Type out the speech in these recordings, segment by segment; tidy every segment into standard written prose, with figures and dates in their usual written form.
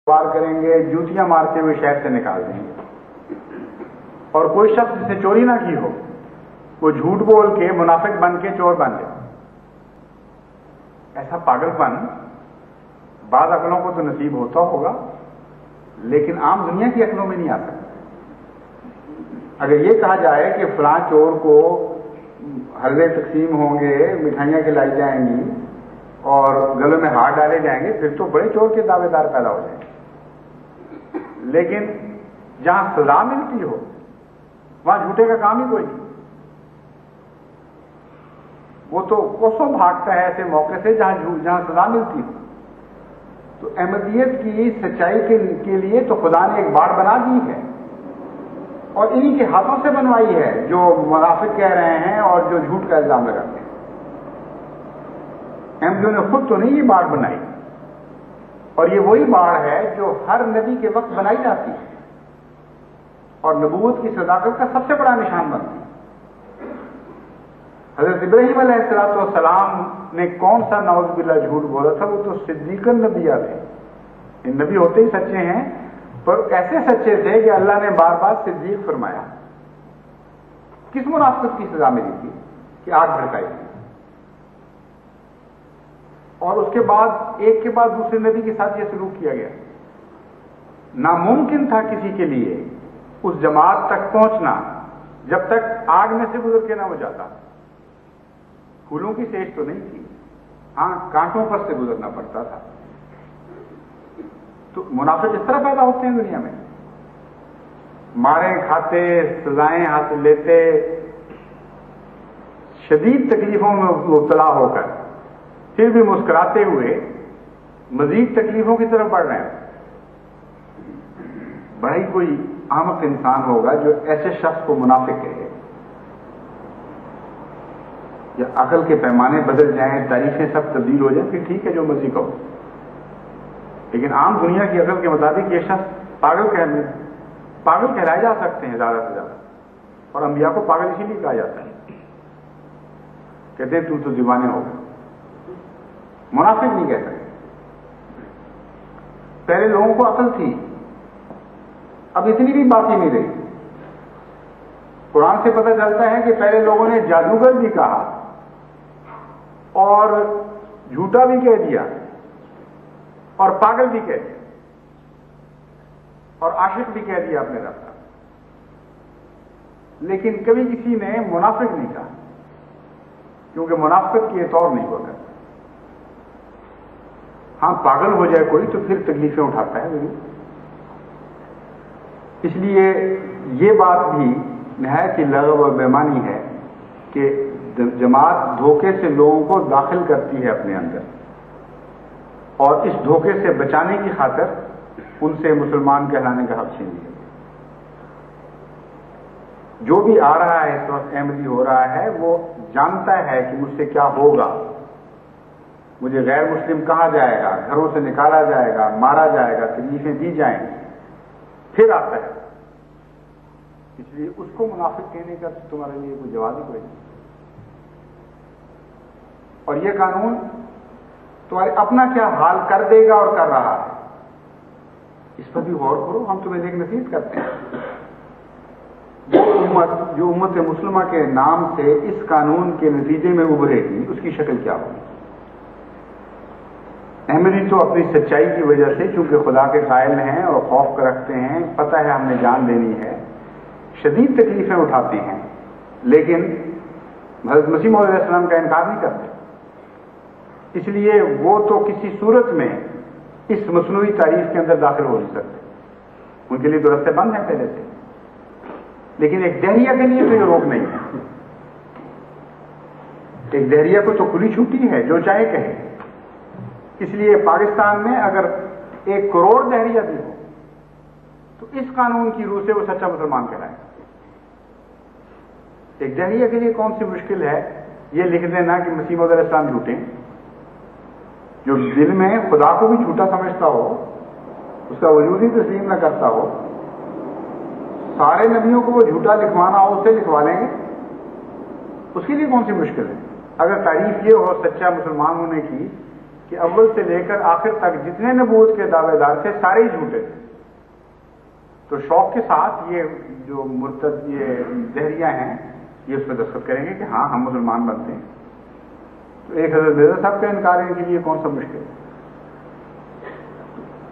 وار کریں گے، جوتیاں مارتے ہوئے شہر سے نکال دیں گے. اور کوئی شخص جس نے چوری نہ کی ہو وہ جھوٹ بول کے منافق بن کے چور بن جائے. ایسا پاگل پن بعض عقلوں کو تو نصیب ہوتا ہوگا لیکن عام دنیا کی عقلوں میں نہیں آتا. اگر یہ کہا جائے کہ فلاں چور کو حلوے تقسیم ہوں گے، مٹھائیاں کھلائی جائیں گی اور گلوں میں ہار ڈالے جائیں گے، پھر تو بڑے چور کے دعوے دار پیدا ہو جائیں گے. لیکن جہاں سزا ملتی ہو وہاں جھوٹے کا کام ہی کوئی نہیں. وہ تو کوسوں بھاگتا ہے ایسے موقع سے جہاں سزا ملتی ہو. تو احمدیت کی سچائی کے لیے تو خدا نے ایک باڑ بنا دی ہے اور انہی کے ہاتھوں سے بنوائی ہے جو منافق کہہ رہے ہیں اور جو جھوٹ کا الزام لگاتے ہیں. احمدیوں نے خود تو نہیں یہ باڑ بنائی، اور یہ وہی باڑ ہے جو ہر نبی کے وقت بنائی جاتی ہے اور نبوت کی صداقت کا سب سے بڑا نشان بنتی ہے. حضرت ابراہیم علیہ السلام نے کون سا نعوذ باللہ جھوٹ بولا تھا؟ وہ تو صدیق النبیہ تھے. نبی ہوتے ہی سچے ہیں، پر ایسے سچے تھے کہ اللہ نے بار بار صدیق فرمایا. کس منافقت کی سزا ملی تھی کہ آگ بھڑکائی تھی، اور اس کے بعد ایک کے بعد دوسرے نبی کے ساتھ یہ سلوک کیا گیا. ناممکن تھا کسی کے لیے اس جماعت تک پہنچنا جب تک آگ میں سے گزر کے نہ ہو جاتا. پھولوں کی سیج تو نہیں تھی، ہاں کانٹوں پر سے گزرنا پڑتا تھا. تو منافق اس طرح پیدا ہوتے ہیں دنیا میں، مارے کھاتے، سزائیں حاصل لیتے، شدید تکلیفوں میں مبتلا ہو کر پھر بھی مسکراتے ہوئے مزید تکلیفوں کی طرف بڑھ رہے ہیں. بڑا ہی کوئی احمق انسان ہوگا جو ایسے شخص کو منافق کہے. یا عقل کے پیمانے بدل جائیں، تاریخیں سب تبدیل ہو جائیں، پھر ٹھیک ہے جو مرضی کہو، لیکن عام دنیا کی عقل کے مطابق یہ شخص پاگل کہلائے جا سکتے ہیں زیادہ سے زیادہ. اور انبیاء کو پاگل اسی لیے کہا جاتا ہے، کہتے ہیں تو دیوانے ہو گئے. منافق نہیں کہہ سکتے. پہلے لوگوں کو عقل تھی، اب اتنی بھی باقی نہیں رہی. قرآن سے پتہ چلتا ہے کہ پہلے لوگوں نے جادوگر بھی کہا اور جھوٹا بھی کہہ دیا اور پاگل بھی کہہ دیا اور عاشق بھی کہہ دیا اپنے رب کا، لیکن کبھی کسی نے منافق نہیں کہا، کیونکہ منافقت کی اطور نہیں ہوا کرتا. ہاں پاگل ہو جائے کوئی تو پھر تکلیفیں اٹھاتا ہے ضرور. اس لیے یہ بات بھی نہایت ہی لغو اور بےمانی ہے کہ جماعت دھوکے سے لوگوں کو داخل کرتی ہے اپنے اندر، اور اس دھوکے سے بچانے کی خاطر ان سے مسلمان کہلانے کا حق چھین لیا. جو بھی آ رہا ہے اس وقت احمدی ہو رہا ہے وہ جانتا ہے کہ مجھ سے کیا ہوگا، مجھے غیر مسلم کہا جائے گا، گھروں سے نکالا جائے گا، مارا جائے گا، تکلیفیں دی جائیں گی، پھر آتا ہے. اس لیے اس کو منافق کہنے کا تمہارے لیے کوئی جواز ہی کوئی نہیں. اور یہ قانون تمہارے اپنا کیا حال کر دے گا اور کر رہا ہے، اس پر بھی غور کرو. ہم تمہیں ایک نصیحت کرتے ہیں، جو امت مسلمہ کے نام سے اس قانون کے نتیجے میں ابھرے گی اس کی شکل کیا ہوگی. احمدی تو اپنی سچائی کی وجہ سے چونکہ خدا کے قائل ہیں اور خوف رکھتے ہیں، پتہ ہے ہم نے جان دینی ہے، شدید تکلیفیں اٹھاتے ہیں، لیکن حضرت مسیح علیہ السلام کا انکار نہیں کرتے. اس لیے وہ تو کسی صورت میں اس مصنوعی تعریف کے اندر داخل ہو نہیں سکتے، ان کے لیے تو راستے بند ہیں پہلے سے. لیکن ایک دہریہ کے لیے تو یہ روک نہیں ہے. ایک دہریہ کو تو کھلی چھوٹی ہے، جو چاہے کہے. اس لیے پاکستان میں اگر 1 کروڑ دہریہ بھی ہو تو اس قانون کی روح سے وہ سچا مسلمان کہلائے گا. ایک دہریہ کے لیے کون سی مشکل ہے یہ لکھ دینا کہ مسیح علیہ السلام جھوٹے ہیں. جو دل میں خدا کو بھی جھوٹا سمجھتا ہو، اس کا وجود ہی تسلیم نہ کرتا ہو، سارے نبیوں کو وہ جھوٹا لکھوانا ہو اسے لکھوا لیں گے. اس کے لیے کون سی مشکل ہے؟ اگر تعریف یہ ہو سچا مسلمان ہونے کی کہ اول سے لے کر آخر تک جتنے نبوت کے دعوے دار تھے سارے ہی جھوٹے تھے. تو شوق کے ساتھ یہ جو مرتد یہ دہریہ ہیں یہ اس پہ دستخط کریں گے کہ ہاں ہم مسلمان بنتے ہیں. تو ایک حضرت مرزا صاحب کا انکار ان کے لیے کون سا مشکل ہے.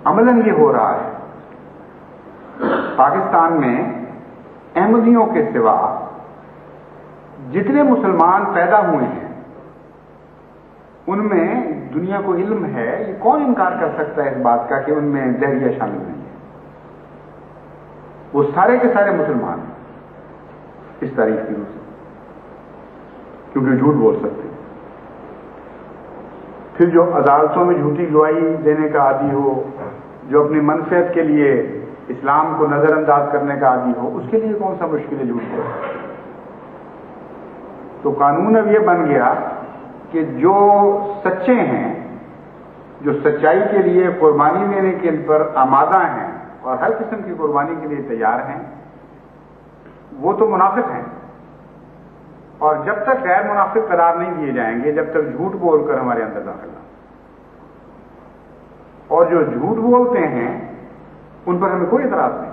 عملاً یہ ہو رہا ہے پاکستان میں احمدیوں کے سوا جتنے مسلمان پیدا ہوئے ہیں ان میں دنیا کو علم ہے. یہ کون انکار کر سکتا ہے اس بات کا کہ ان میں دہریہ شامل نہیں ہے. وہ سارے کے سارے مسلمان ہیں اس تاریخ کی روح سے, کیونکہ جھوٹ بول سکتے ہیں. پھر جو عدالتوں میں جھوٹی گواہی دینے کا عادی ہو, جو اپنی منفعت کے لیے اسلام کو نظر انداز کرنے کا عادی ہو, اس کے لیے کون سا مشکل ہے جھوٹ بولنا. تو قانون اب یہ بن گیا کہ جو سچے ہیں, جو سچائی کے لیے قربانی دینے کے پر آمادہ ہیں اور ہر قسم کی قربانی کے لیے تیار ہیں, وہ تو منافق ہیں. اور جب تک غیر منافق قرار نہیں دیے جائیں گے, جب تک جھوٹ بول کر ہمارے اندر داخل نہ. اور جو جھوٹ بولتے ہیں ان پر ہمیں کوئی اعتراض نہیں.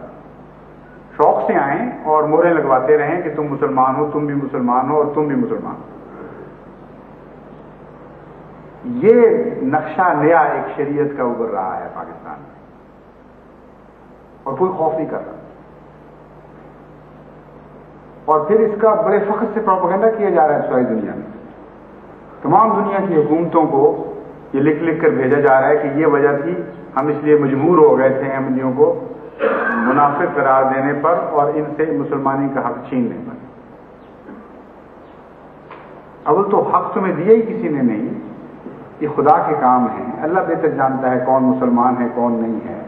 شوق سے آئیں اور موریں لگواتے رہیں کہ تم مسلمان ہو, تم بھی مسلمان ہو اور تم بھی مسلمان ہو. یہ نقشہ نیا ایک شریعت کا ابھر رہا ہے پاکستان میں, اور کوئی خوف نہیں کر رہا. اور پھر اس کا بڑے فخر سے پروپیگنڈا کیا جا رہا ہے ساری دنیا میں. تمام دنیا کی حکومتوں کو یہ لکھ لکھ کر بھیجا جا رہا ہے کہ یہ وجہ تھی, ہم اس لیے مجبور ہو گئے تھے احمدیوں کو منافق قرار دینے پر اور ان سے مسلمانی کا حق چھیننے پر. اول تو حق تمہیں دیا ہی کسی نے نہیں. یہ خدا کے کام ہیں, اللہ بہتر جانتا ہے کون مسلمان ہے کون نہیں ہے.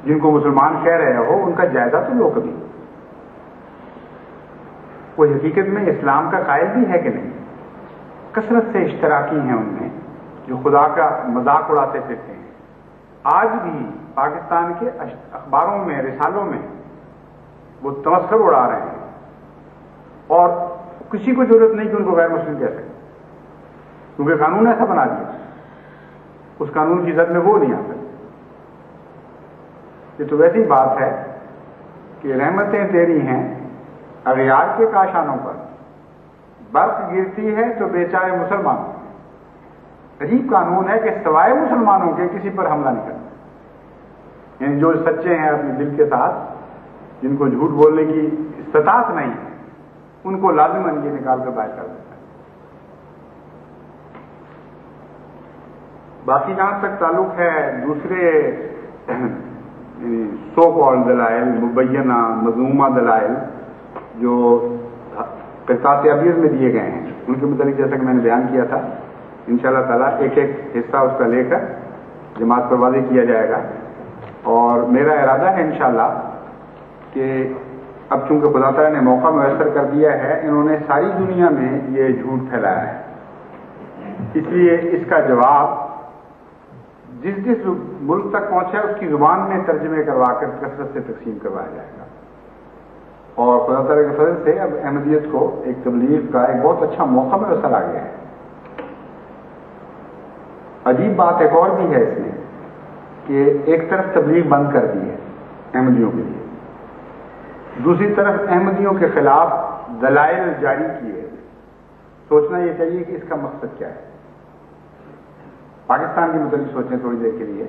جن کو مسلمان کہہ رہے ہو ان کا جائزہ تو لو کبھی. کوئی حقیقت میں اسلام کا قائل بھی ہے کہ نہیں؟ کثرت سے اشتراکی ہیں ان میں جو خدا کا مذاق اڑاتے پھرتے ہیں. آج بھی پاکستان کے اخباروں میں, رسالوں میں وہ تمسخر اڑا رہے ہیں, اور کسی کو ضرورت نہیں کہ ان کو غیر مسلم کہہ سکے, کیونکہ قانون ایسا بنا دیا. اس قانون کی زد میں وہ نہیں آ سکتے. یہ تو ویسی بات ہے کہ رحمتیں تیری ہیں اغیار کے کاشانوں پر, برف گرتی ہے تو بیچارے مسلمان. عجیب قانون ہے کہ سوائے مسلمانوں کے کسی پر حملہ نہیں کرنا. یعنی جو سچے ہیں اپنے دل کے ساتھ, جن کو جھوٹ بولنے کی استطاعت نہیں ہے, ان کو لازماً یہ نکال کر باہر کر دیتا ہے. باقی جہاں تک تعلق ہے دوسرے سو کال دلائل, مبینہ مذمومہ دلائل جو قصاص ابیض میں دیے گئے ہیں, ان کے متعلق جیسا کہ میں نے بیان کیا تھا, انشاءاللہ تعالیٰ ایک ایک حصہ اس کا لے کر جماعت پر واضح کیا جائے گا. اور میرا ارادہ ہے انشاءاللہ کہ اب چونکہ خدا تعالیٰ نے موقع میسر کر دیا ہے, انہوں نے ساری دنیا میں یہ جھوٹ پھیلایا ہے, اس لیے اس کا جواب جس جس ملک تک پہنچا ہے اس کی زبان میں ترجمے کروا کر کثرت سے تقسیم کروایا جائے گا. اور خدا تعالیٰ کے فضل سے اب احمدیت کو ایک تبلیغ کا ایک بہت اچھا موقع میسر آ گیا ہے. عجیب بات ایک اور بھی ہے اس میں کہ ایک طرف تبلیغ بند کر دی ہے احمدیوں کے لیے, دوسری طرف احمدیوں کے خلاف دلائل جاری کیے. سوچنا یہ چاہیے کہ اس کا مقصد کیا ہے. پاکستان کے متعلق سوچیں تھوڑی دیر کے لیے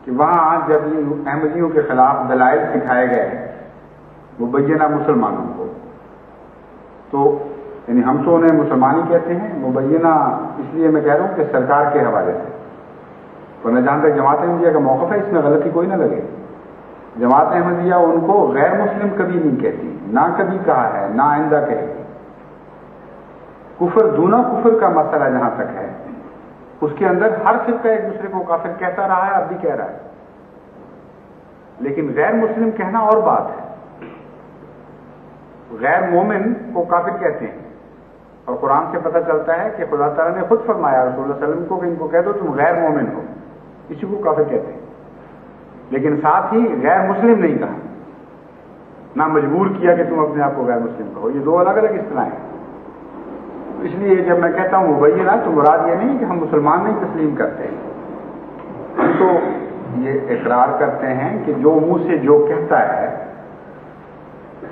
کہ وہاں جب یہ احمدیوں کے خلاف دلائل سکھائے گئے مبینہ مسلمانوں کو, تو یعنی ہم تو انہیں مسلمان ہی کہتے ہیں, مبینہ اس لیے میں کہہ رہا ہوں کہ سرکار کے حوالے سے. ورنہ جہاں تک جماعت احمدیہ کا موقف ہے اس میں غلطی کوئی نہ لگے. جماعت احمدیہ ان کو غیر مسلم کبھی نہیں کہتی, نہ کبھی کہا ہے, نہ آئندہ کہے گی. کفر دونا کفر کا مسئلہ جہاں تک ہے اس کے اندر ہر فرقہ ایک دوسرے کو کافر کہتا رہا ہے, اب بھی کہہ رہا ہے. لیکن غیر مسلم کہنا اور بات ہے. غیر مومن کو کافر کہتے ہیں, اور قرآن سے پتہ چلتا ہے کہ خدا تعالیٰ نے خود فرمایا رسول اللہ صلی اللہ علیہ وسلم کو کہ ان کو کہہ دو تم غیر مومن ہو, اسی کو کافر کہتے ہیں. لیکن ساتھ ہی غیر مسلم نہیں کہا, نہ مجبور کیا کہ تم اپنے آپ کو غیر مسلم کہو. یہ دو الگ الگ اصطلاحیں ہیں. اس لیے جب میں کہتا ہوں مبینہ تو مراد یہ نہیں کہ ہم مسلمان نہیں تسلیم کرتے، ہم تو یہ اقرار کرتے ہیں کہ جو منہ سے جو کہتا ہے،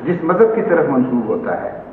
جس مذہب کی طرف منسوب ہوتا ہے